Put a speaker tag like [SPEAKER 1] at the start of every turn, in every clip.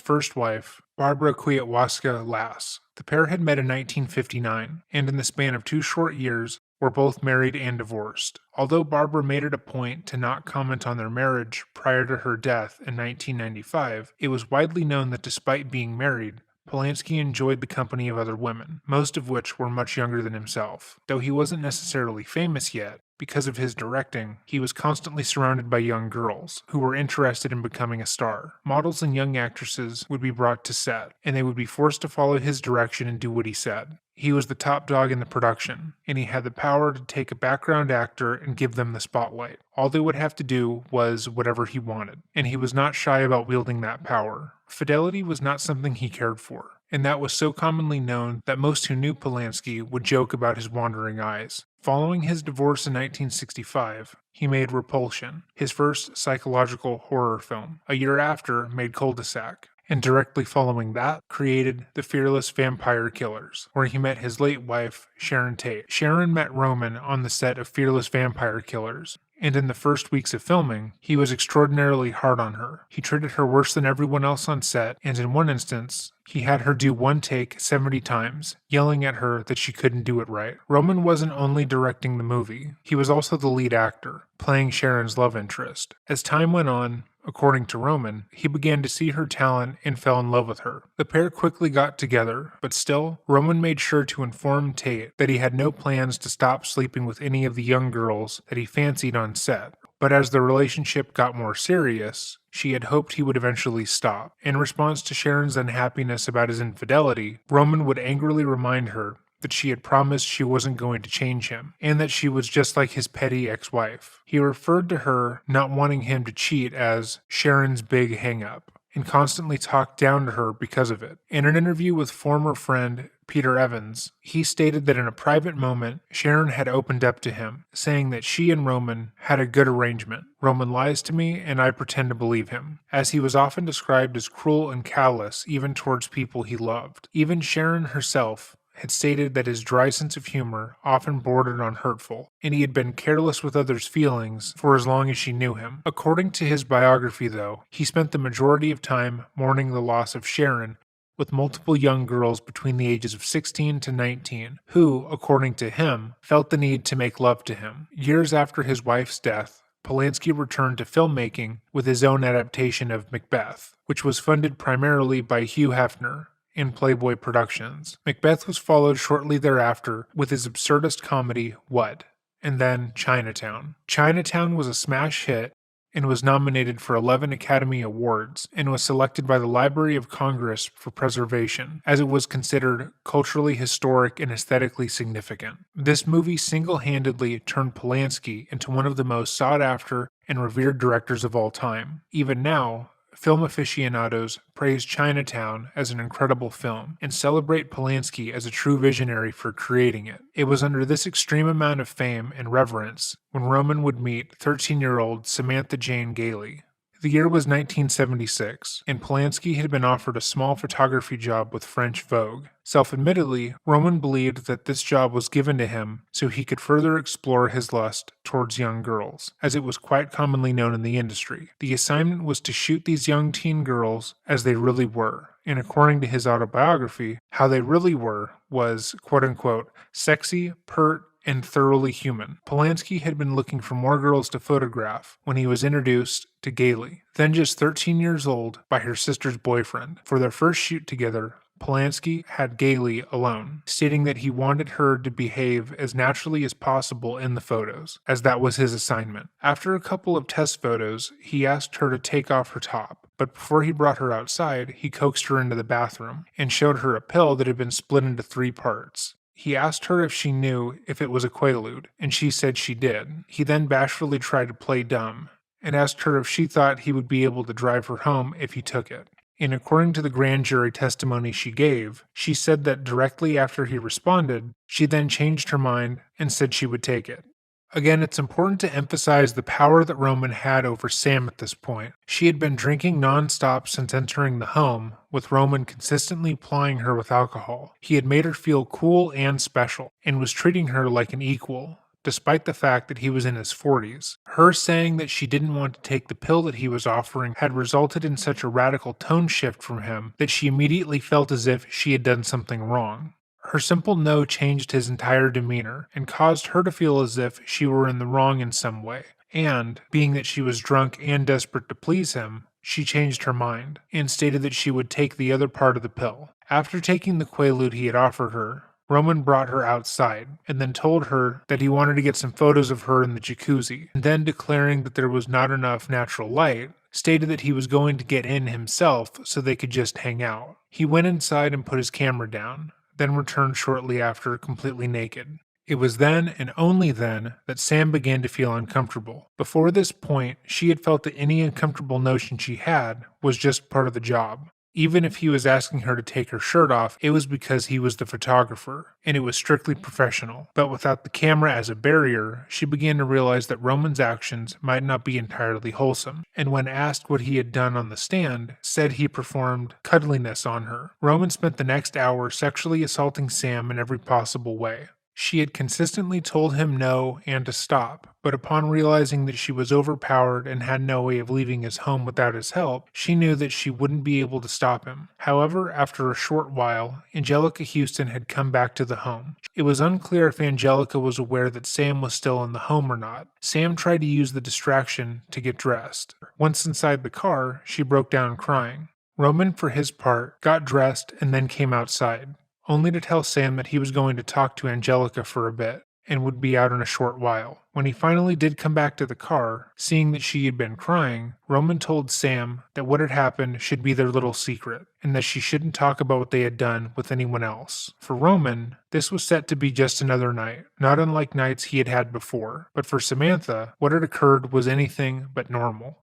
[SPEAKER 1] first wife, Barbara Kwiatkowska Lass. The pair had met in 1959, and in the span of 2 short years, were both married and divorced. Although Barbara made it a point to not comment on their marriage prior to her death in 1995, it was widely known that despite being married, Polanski enjoyed the company of other women, most of which were much younger than himself. Though he wasn't necessarily famous yet, because of his directing, he was constantly surrounded by young girls who were interested in becoming a star. Models and young actresses would be brought to set, and they would be forced to follow his direction and do what he said. He was the top dog in the production, and he had the power to take a background actor and give them the spotlight. All they would have to do was whatever he wanted, and he was not shy about wielding that power. Fidelity was not something he cared for, and that was so commonly known that most who knew Polanski would joke about his wandering eyes. Following his divorce in 1965, he made Repulsion, his first psychological horror film. A year after, made Cul-de-sac, and directly following that, created The Fearless Vampire Killers, where he met his late wife, Sharon Tate. Sharon met Roman on the set of Fearless Vampire Killers, and in the first weeks of filming, he was extraordinarily hard on her. He treated her worse than everyone else on set, and in one instance, he had her do one take 70 times, yelling at her that she couldn't do it right. Roman wasn't only directing the movie, he was also the lead actor, playing Sharon's love interest. As time went on, according to Roman, he began to see her talent and fell in love with her. The pair quickly got together, but still, Roman made sure to inform Tate that he had no plans to stop sleeping with any of the young girls that he fancied on set. But as the relationship got more serious, she had hoped he would eventually stop. In response to Sharon's unhappiness about his infidelity, Roman would angrily remind her that she had promised she wasn't going to change him, and that she was just like his petty ex-wife. He referred to her not wanting him to cheat as Sharon's big hang-up, and constantly talked down to her because of it. In an interview with former friend Peter Evans, he stated that in a private moment, Sharon had opened up to him, saying that she and Roman had a good arrangement. Roman lies to me, and I pretend to believe him, as he was often described as cruel and callous even towards people he loved. Even Sharon herself had stated that his dry sense of humor often bordered on hurtful, and he had been careless with others' feelings for as long as she knew him. According to his biography, though, he spent the majority of time mourning the loss of Sharon with multiple young girls between the ages of 16 to 19, who, according to him, felt the need to make love to him. Years after his wife's death, Polanski returned to filmmaking with his own adaptation of Macbeth, which was funded primarily by Hugh Hefner in Playboy Productions. Macbeth was followed shortly thereafter with his absurdist comedy, What? And then Chinatown. Chinatown was a smash hit and was nominated for 11 Academy Awards and was selected by the Library of Congress for preservation, as it was considered culturally historic and aesthetically significant. This movie single-handedly turned Polanski into one of the most sought-after and revered directors of all time. Even now, film aficionados praise Chinatown as an incredible film and celebrate Polanski as a true visionary for creating it. It was under this extreme amount of fame and reverence when Roman would meet 13-year-old Samantha Jane Gailey. The year was 1976, and Polanski had been offered a small photography job with French Vogue. Self-admittedly, Roman believed that this job was given to him so he could further explore his lust towards young girls, as it was quite commonly known in the industry. The assignment was to shoot these young teen girls as they really were, and according to his autobiography, how they really were was, quote-unquote, sexy, pert, and thoroughly human. Polanski had been looking for more girls to photograph when he was introduced to Gailey, then just 13 years old, by her sister's boyfriend. For their first shoot together, Polanski had Gailey alone, stating that he wanted her to behave as naturally as possible in the photos, as that was his assignment. After a couple of test photos, he asked her to take off her top, but before he brought her outside, he coaxed her into the bathroom and showed her a pill that had been split into 3 parts. He asked her if she knew if it was a Quaalude, and she said she did. He then bashfully tried to play dumb, and asked her if she thought he would be able to drive her home if he took it. And according to the grand jury testimony she gave, she said that directly after he responded, she then changed her mind and said she would take it. Again, it's important to emphasize the power that Roman had over Sam at this point. She had been drinking non-stop since entering the home, with Roman consistently plying her with alcohol. He had made her feel cool and special, and was treating her like an equal, despite the fact that he was in his 40s. Her saying that she didn't want to take the pill that he was offering had resulted in such a radical tone shift from him that she immediately felt as if she had done something wrong. Her simple no changed his entire demeanor and caused her to feel as if she were in the wrong in some way. And, being that she was drunk and desperate to please him, she changed her mind and stated that she would take the other part of the pill. After taking the Quaalude he had offered her, Roman brought her outside and then told her that he wanted to get some photos of her in the jacuzzi, and then declaring that there was not enough natural light, stated that he was going to get in himself so they could just hang out. He went inside and put his camera down, then returned shortly after completely naked. It was then and only then that Sam began to feel uncomfortable. Before this point, she had felt that any uncomfortable notion she had was just part of the job. Even if he was asking her to take her shirt off, it was because he was the photographer, and it was strictly professional. But without the camera as a barrier, she began to realize that Roman's actions might not be entirely wholesome, and when asked what he had done on the stand, said he performed cuddliness on her. Roman spent the next hour sexually assaulting Sam in every possible way. She had consistently told him no and to stop, but upon realizing that she was overpowered and had no way of leaving his home without his help, she knew that she wouldn't be able to stop him. However, after a short while, Angelica Houston had come back to the home. It was unclear if Angelica was aware that Sam was still in the home or not. Sam tried to use the distraction to get dressed. Once inside the car, she broke down crying. Roman, for his part, got dressed and then came outside, only to tell Sam that he was going to talk to Angelica for a bit and would be out in a short while. When he finally did come back to the car, seeing that she had been crying, Roman told Sam that what had happened should be their little secret, and that she shouldn't talk about what they had done with anyone else. For Roman, this was set to be just another night, not unlike nights he had had before, but for Samantha, what had occurred was anything but normal.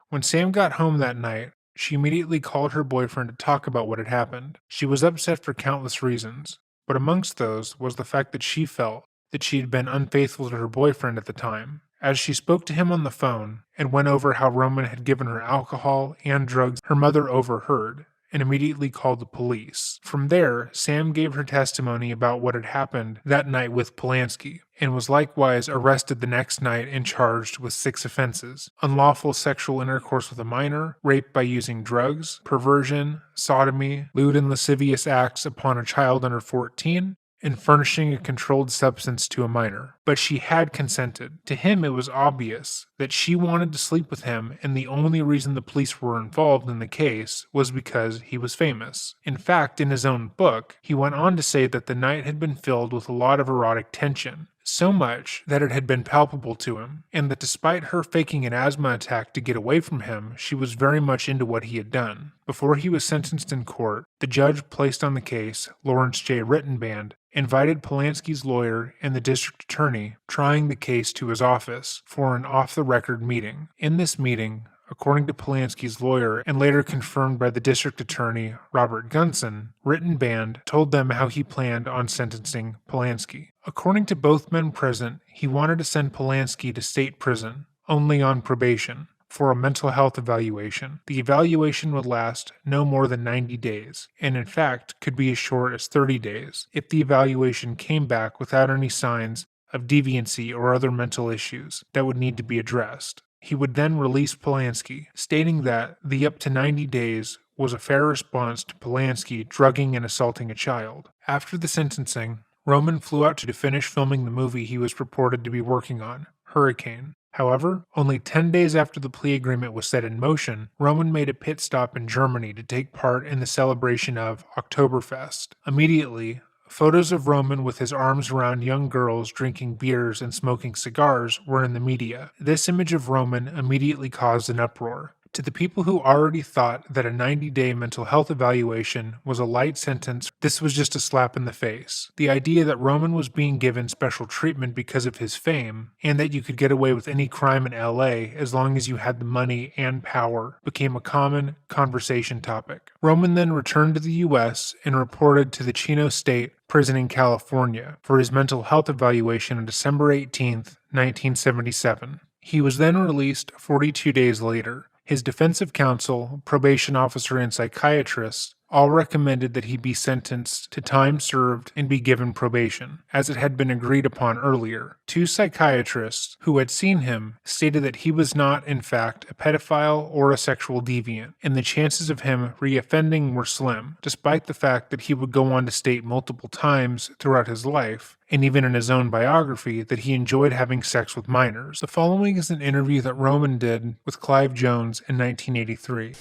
[SPEAKER 1] When Sam got home that night, she immediately called her boyfriend to talk about what had happened. She was upset for countless reasons, but amongst those was the fact that she felt that she had been unfaithful to her boyfriend at the time. As she spoke to him on the phone and went over how Roman had given her alcohol and drugs, her mother overheard and immediately called the police. From there, Sam gave her testimony about what had happened that night with Polanski, and was likewise arrested the next night and charged with 6 offenses: unlawful sexual intercourse with a minor, rape by using drugs, perversion, sodomy, lewd and lascivious acts upon a child under 14, and furnishing a controlled substance to a minor. But she had consented. To him, it was obvious that she wanted to sleep with him, and the only reason the police were involved in the case was because he was famous. In fact, in his own book, he went on to say that the night had been filled with a lot of erotic tension, so much that it had been palpable to him, and that despite her faking an asthma attack to get away from him, she was very much into what he had done. Before he was sentenced in court, the judge placed on the case, Lawrence J. Rittenband, invited Polanski's lawyer and the district attorney trying the case to his office for an off-the-record meeting. In this meeting, according to Polanski's lawyer and later confirmed by the district attorney, Robert Gunson, Rittenband told them how he planned on sentencing Polanski. According to both men present, he wanted to send Polanski to state prison, only on probation, for a mental health evaluation. The evaluation would last no more than 90 days, and in fact could be as short as 30 days if the evaluation came back without any signs of deviancy or other mental issues that would need to be addressed. He would then release Polanski, stating that the up to 90 days was a fair response to Polanski drugging and assaulting a child. After the sentencing, Roman flew out to finish filming the movie he was purported to be working on, Hurricane. However, only 10 days after the plea agreement was set in motion, Roman made a pit stop in Germany to take part in the celebration of Oktoberfest. Immediately, photos of Roman with his arms around young girls drinking beers and smoking cigars were in the media. This image of Roman immediately caused an uproar. To the people who already thought that a 90-day mental health evaluation was a light sentence, this was just a slap in the face. The idea that Roman was being given special treatment because of his fame, and that you could get away with any crime in LA as long as you had the money and power, became a common conversation topic. Roman then returned to the US and reported to the Chino State Prison in California for his mental health evaluation on December 18, 1977. He was then released 42 days later, His defensive counsel, probation officer, and psychiatrist all recommended that he be sentenced to time served and be given probation, as it had been agreed upon earlier. Two psychiatrists who had seen him stated that he was not, in fact, a pedophile or a sexual deviant, and the chances of him reoffending were slim, despite the fact that he would go on to state multiple times throughout his life, and even in his own biography, that he enjoyed having sex with minors. The following is an interview that Roman did with Clive Jones in 1983.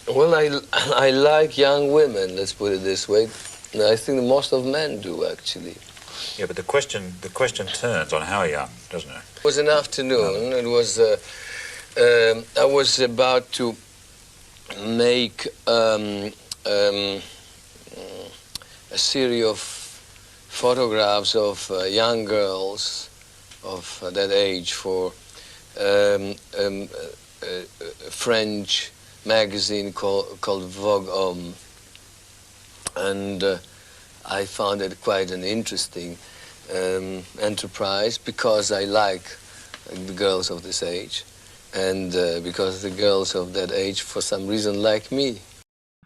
[SPEAKER 2] Well, I like young women, let's put it this way. I think most of men do, actually.
[SPEAKER 3] Yeah, but the question turns on how young, doesn't it?
[SPEAKER 2] It was an afternoon. It was, I was about to make a series of photographs of young girls of that age for a French magazine called Vogue Homme, and I found it quite an interesting enterprise because I like the girls of this age, and because the girls of that age, for some reason, like me.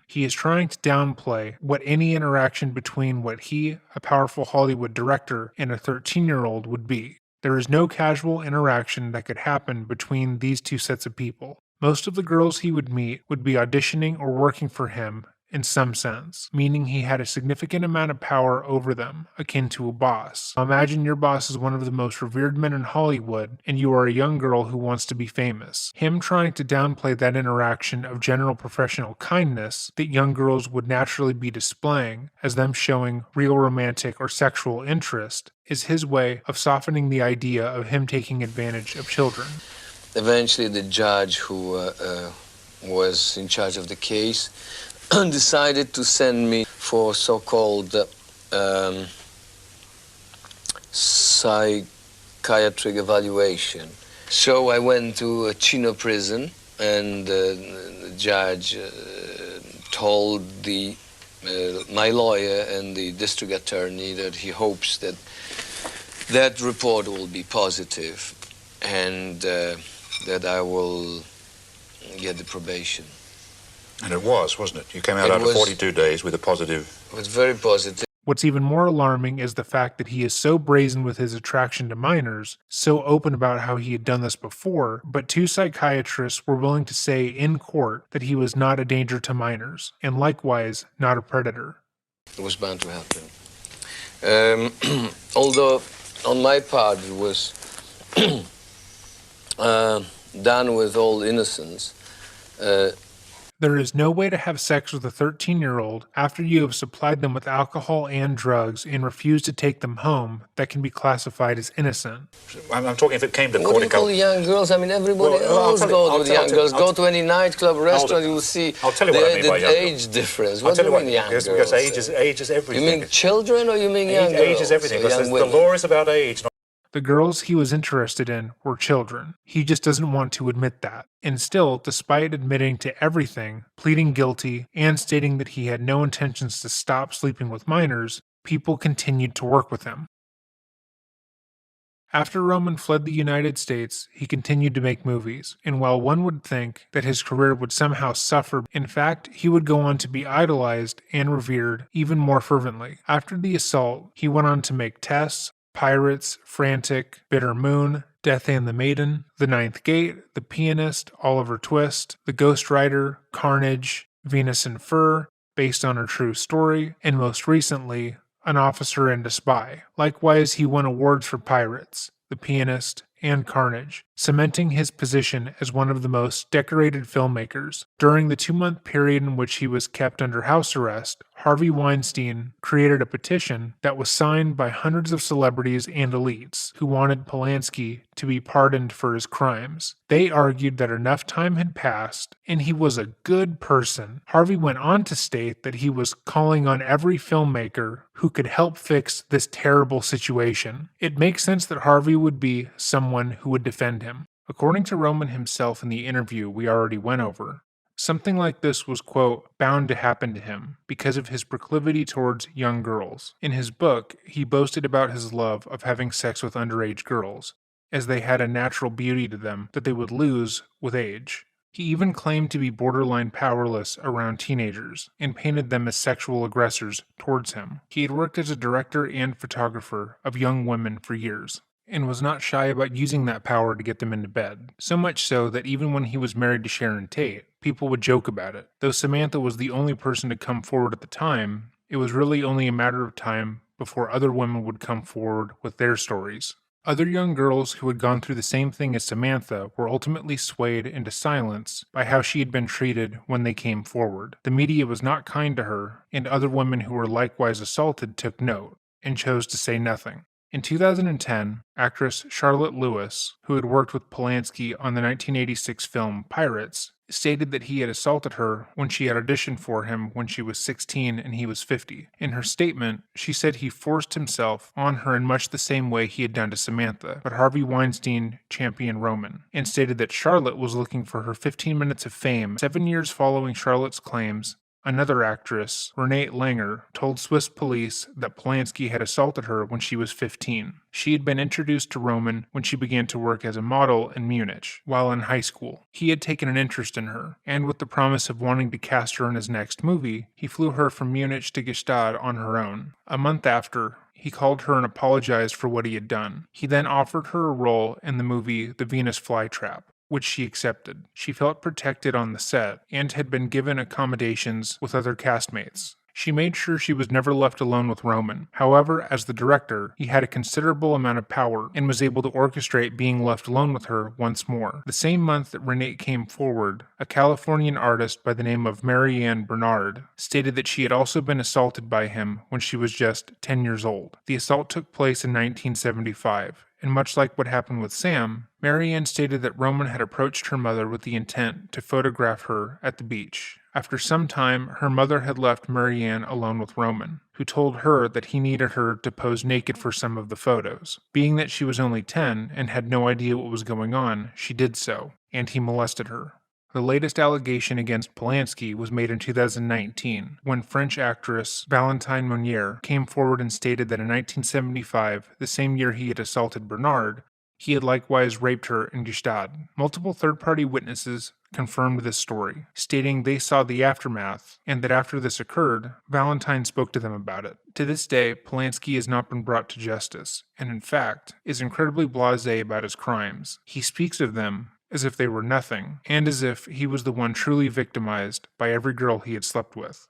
[SPEAKER 1] He is trying to downplay what any interaction between what he, a powerful Hollywood director, and a 13-year-old would be. There is no casual interaction that could happen between these two sets of people. Most of the girls he would meet would be auditioning or working for him in some sense, meaning he had a significant amount of power over them, akin to a boss. Now imagine your boss is one of the most revered men in Hollywood, and you are a young girl who wants to be famous. Him trying to downplay that interaction of general professional kindness that young girls would naturally be displaying as them showing real romantic or sexual interest is his way of softening the idea of him taking advantage of children.
[SPEAKER 2] Eventually, the judge who was in charge of the case decided to send me for so-called psychiatric evaluation. So I went to a Chino prison, and the judge told my lawyer and the district attorney that he hopes that that report will be positive and that I will get the probation.
[SPEAKER 3] And it was, wasn't it? You came out after 42 days with a positive...
[SPEAKER 2] It was very positive.
[SPEAKER 1] What's even more alarming is the fact that he is so brazen with his attraction to minors, so open about how he had done this before, but two psychiatrists were willing to say in court that he was not a danger to minors, and likewise not a predator.
[SPEAKER 2] It was bound to happen. Although on my part it was done with all innocence.
[SPEAKER 1] There is no way to have sex with a 13-year-old after you have supplied them with alcohol and drugs and refuse to take them home that can be classified as innocent.
[SPEAKER 3] I'm talking if it came to
[SPEAKER 2] court. What do you call young girls? I mean, everybody else goes with young girls. Go to any nightclub, restaurant, you will see the age difference. What do you mean young girls?
[SPEAKER 3] Because age is everything.
[SPEAKER 2] You mean children or you mean young girls?
[SPEAKER 3] Age is everything. Because the law is about age.
[SPEAKER 1] The girls he was interested in were children. He just doesn't want to admit that. And still, despite admitting to everything, pleading guilty, and stating that he had no intentions to stop sleeping with minors, people continued to work with him. After Roman fled the United States, he continued to make movies, and while one would think that his career would somehow suffer, in fact, he would go on to be idolized and revered even more fervently. After the assault, he went on to make Tess, Pirates, Frantic, Bitter Moon, Death and the Maiden, The Ninth Gate, The Pianist, Oliver Twist, The Ghost Rider, Carnage, Venus in Fur, based on a true story, and most recently, An Officer and a Spy. Likewise, he won awards for Pirates, The Pianist, and Carnage, cementing his position as one of the most decorated filmmakers. During the 2-month period in which he was kept under house arrest, Harvey Weinstein created a petition that was signed by hundreds of celebrities and elites who wanted Polanski to be pardoned for his crimes. They argued that enough time had passed and he was a good person. Harvey went on to state that he was calling on every filmmaker who could help fix this terrible situation. It makes sense that Harvey would be someone who would defend him. According to Roman himself in the interview we already went over, something like this was, quote, bound to happen to him because of his proclivity towards young girls. In his book, he boasted about his love of having sex with underage girls, as they had a natural beauty to them that they would lose with age. He even claimed to be borderline powerless around teenagers and painted them as sexual aggressors towards him. He had worked as a director and photographer of young women for years and was not shy about using that power to get them into bed. So much so that even when he was married to Sharon Tate, people would joke about it. Though Samantha was the only person to come forward at the time, it was really only a matter of time before other women would come forward with their stories. Other young girls who had gone through the same thing as Samantha were ultimately swayed into silence by how she had been treated when they came forward. The media was not kind to her, and other women who were likewise assaulted took note and chose to say nothing. In 2010, actress Charlotte Lewis, who had worked with Polanski on the 1986 film Pirates, stated that he had assaulted her when she had auditioned for him when she was 16 and he was 50. In her statement, she said he forced himself on her in much the same way he had done to Samantha, but Harvey Weinstein championed Roman, and stated that Charlotte was looking for her 15 minutes of fame. 7 years following Charlotte's claims, another actress, Renee Langer, told Swiss police that Polanski had assaulted her when she was 15. She had been introduced to Roman when she began to work as a model in Munich while in high school. He had taken an interest in her, and with the promise of wanting to cast her in his next movie, he flew her from Munich to Gstaad on her own. A month after, he called her and apologized for what he had done. He then offered her a role in the movie The Venus Flytrap, which she accepted. She felt protected on the set and had been given accommodations with other castmates. She made sure she was never left alone with Roman. However, as the director, he had a considerable amount of power and was able to orchestrate being left alone with her once more. The same month that Renee came forward, a Californian artist by the name of Marianne Bernard stated that she had also been assaulted by him when she was just 10 years old. The assault took place in 1975. And much like what happened with Sam, Marianne stated that Roman had approached her mother with the intent to photograph her at the beach. After some time, her mother had left Marianne alone with Roman, who told her that he needed her to pose naked for some of the photos. Being that she was only 10 and had no idea what was going on, she did so, and he molested her. The latest allegation against Polanski was made in 2019, when French actress Valentine Monnier came forward and stated that in 1975, the same year he had assaulted Bernard, he had likewise raped her in Gstaad. Multiple third-party witnesses confirmed this story, stating they saw the aftermath, and that after this occurred, Valentine spoke to them about it. To this day, Polanski has not been brought to justice, and in fact, is incredibly blasé about his crimes. He speaks of them as if they were nothing, and as if he was the one truly victimized by every girl he had slept with.